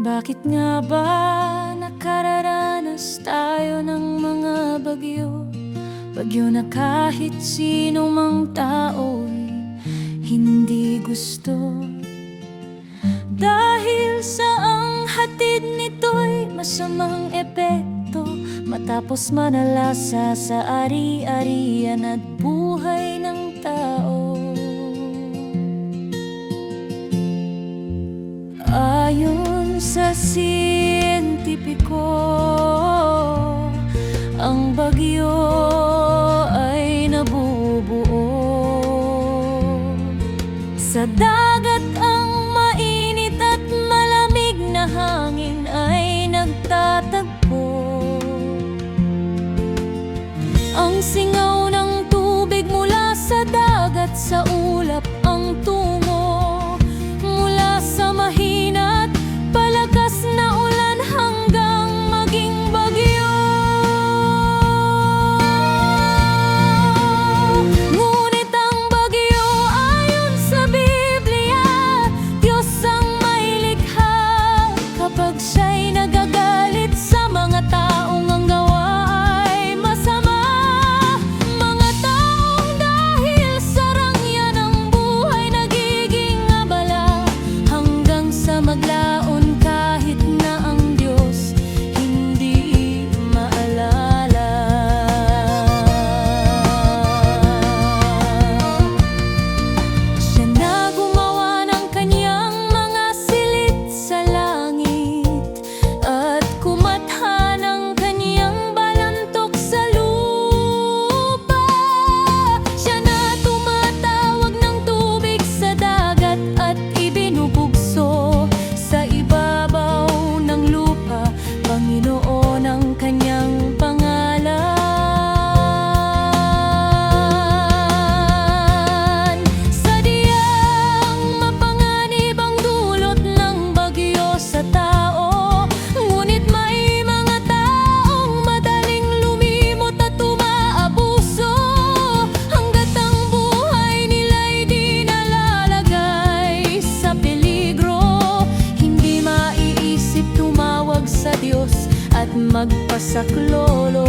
Bakit nga ba nakararanas tayo ng mga bagyo? Bagyo na kahit sino mang tao'y hindi gusto. Dahil sa ang hatid nito'y masamang epekto, matapos manalasa sa ari-arian at buhay ng tao. Ayon sa siyentipiko, ang bagyo ay nabubuo sa dagat. Ang mainit at malamig na hangin ay nagtatagpo. Ang singaw ng tubig mula sa dagat sa ulap ang tungo, mula sa mahina't palakas na ulan hanggang maging bagyo. Ngunit ang bagyo ayon sa Biblia, Diyos ang may likha. Kapag siya'y nagagalit sa mga taong ang gawa ay masama, mga taong dahil sa rangya ng buhay nagiging abala, hanggang sa maglaon kahit na ang Diyos hindi maalala. Siya na gumawa ng kanyang mga silid sa langit at kumatha ng kanyang balantok sa lupa. Siya na tumatawag ng tubig sa dagat at ibinubugso sa ibabaw ng lupa, Panginoon ang kanyang pangalan. Sadyang mapanganib ang dulot ng bagyo sa tao, ngunit may mga taong madaling lumimot at umaabuso, hanggat ang buhay nila'y di nalalagay sa peligro. Hindi maiisip tumawag sa Diyos at magpasaklolo.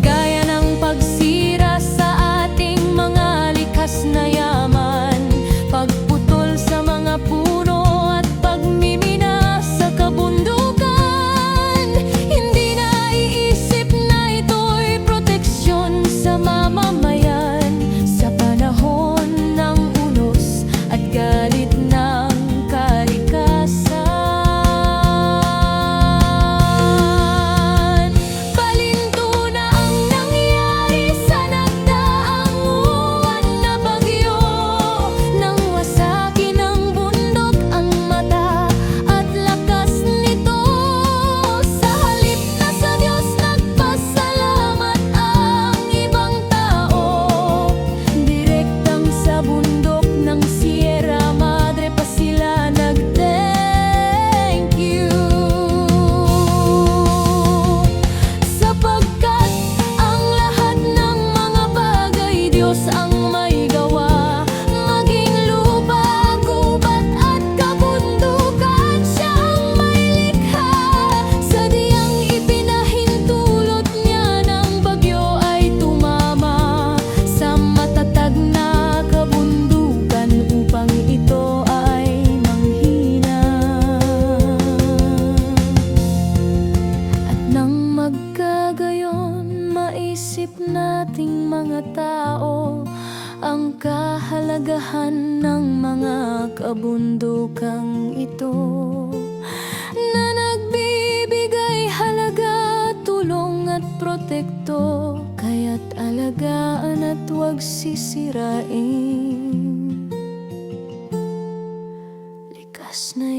Gaya ng pagsira sa ating mga likas na yaman, pagputol sa mga puno at pagmimina sa kabundukan. Hindi naiisip na ito'y proteksyon sa mamamayan sa panahon ng unos at galit ng kalikasan. Palinto na ang nangyari sa nagdaang uwan na bagyo, nang wasakin ng bundok ang mata at lakas nito. Sa halip na sa Diyos nagpasalamat ang ibang tao, direktang sa bundok ng Sierra Madre pa sila nag-thank you. Sapagkat ang lahat ng mga bagay Diyos ang may gawa, maging lupa, gubat at kabundukan, Siya ang may likha. Sadyang ipinahintulot Niya ng bagyo ay tumama sa matatag na kabundukan upang ito ay manghina. At nang magkagayon, maisip nating mga tao ang kahalagahan ng mga kabundukang ito, na nagbibigay halaga, tulong at protekto. Kaya't alagaan at huwag sisirain. Likas na